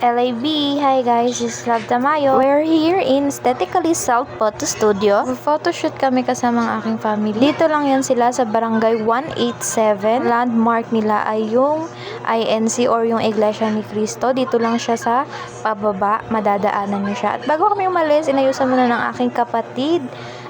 LAB. Hi guys, this is Love Tamayo. We're here in Aesthetically Self Photo Studio. Photoshoot kami kasama ang aking family. Dito lang yan sila sa Barangay 187. Landmark nila ay yung INC or yung Iglesia ni Cristo. Dito lang siya sa pababa. Madadaanan niyo siya. At bago kami umalis, inayusan muna ng aking kapatid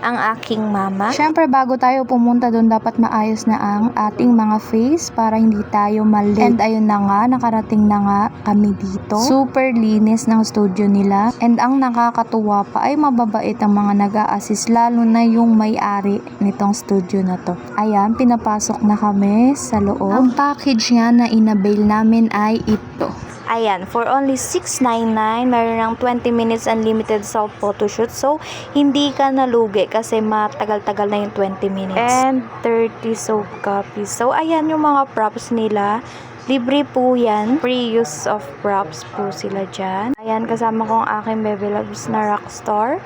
ang aking mama. Siyempre, bago tayo pumunta doon, dapat maayos na ang ating mga face para hindi tayo mali. And ayun na nga, nakarating na nga kami dito. Super linis ng studio nila. And ang nakakatuwa pa ay mababait ang mga nag-a-assist, lalo na yung may-ari nitong studio na to. Ayan, pinapasok na kami sa loob. Ang package nga na inabail namin ay ito. Ayan, for only $6.99, meron ng 20 minutes unlimited self photoshoot. So, hindi ka nalugi kasi matagal-tagal na yung 20 minutes. And 30 soap copies. So, ayan yung mga props nila. Libre po yan. Free use of props po sila dyan. Ayan, kasama ko ang aking Baby Loves na rockstar.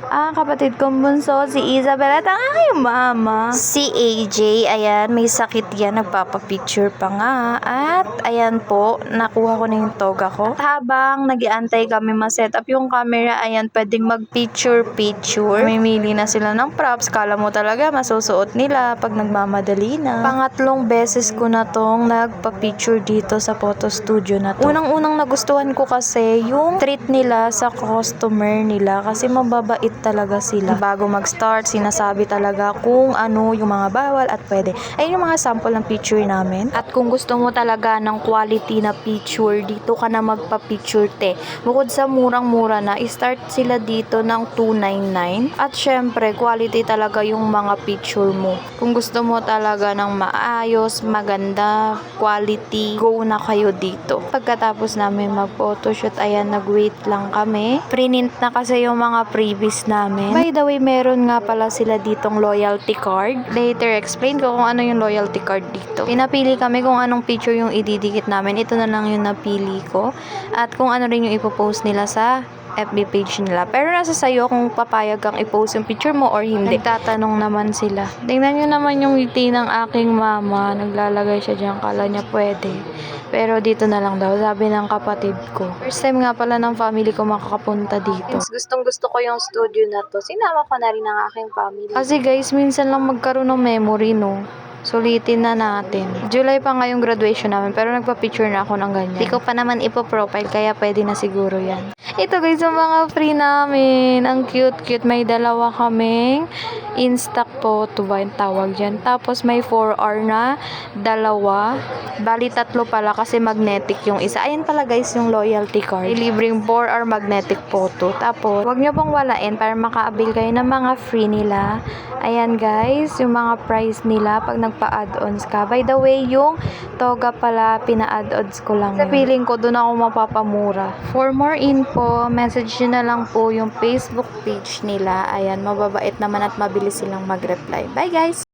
Ang kapatid kong bunso, si Isabel, at ang aking mama, si AJ. Ayan, may sakit yan. Nagpapapicture pa nga. At ayan po, nakuha ko na yung toga ko. At habang nag-iantay kami ma-set up yung camera, ayan, pwedeng mag-picture-picture. Mamili na sila ng props. Kala mo talaga masusuot nila pag nagmamadali na. Pangatlong beses ko na tong nagpa-picture dito sa photo studio na to. Unang-unang nagustuhan ko kasi yung treat nila sa customer nila kasi mababait talaga sila. Bago mag-start, sinasabi talaga kung ano yung mga bawal at pwede. Ayun yung mga sample ng picture namin. At kung gusto mo talaga ng quality na picture, dito ka na magpa-picture te. Bukod sa murang-mura na, start sila dito ng $299. At syempre, quality talaga yung mga picture mo. Kung gusto mo talaga ng maayos, maganda, quality, go na kayo dito. Pagkatapos namin mag-photoshoot, ayan, nag-wait lang kami. Print na kasi yung mga previous namin. By the way, meron nga pala sila ditong loyalty card. Later, explain ko kung ano yung loyalty card dito. Pinapili kami kung anong picture yung ididikit namin. Ito na lang yung napili ko. At kung ano rin yung ipopost nila sa FB page nila. Pero nasa sayo kung papayag kang i-post yung picture mo or hindi. Nagtatanong naman sila. Tingnan nyo naman yung ngiti ng aking mama. Naglalagay siya dyan. Kala niya pwede. Pero dito na lang daw. Sabi ng kapatid ko. First time nga pala ng family ko makakapunta dito. Gustong gusto ko yung studio na to. Sinama ko na rin ang aking family. Kasi guys, minsan lang magkaroon ng memory, no? Sulitin na natin. July pa nga yung graduation namin, pero nagpa-picture na ako ng ganyan. Hindi ko pa naman ipo-profile, kaya pwede na siguro yan. Ito guys, yung mga free namin. Ang cute-cute. May dalawa kaming in-stock photo ba yung tawag dyan. Tapos may 4R na dalawa. Bali, 3 pala kasi magnetic yung isa. Ayan pala guys, yung loyalty card. Libreng 4R magnetic photo. Tapos, wag nyo pong walain para maka-avail kayo ng mga free nila. Ayan guys, yung mga price nila pag nagpa-add-ons ka. By the way, yung toga pala, pina-add-ons ko lang. Sa feeling ko, doon ako mapapamura. For more info, message nyo na lang po yung Facebook page nila. Ayan, mababait naman at mabilis silang mag-reply. Bye guys!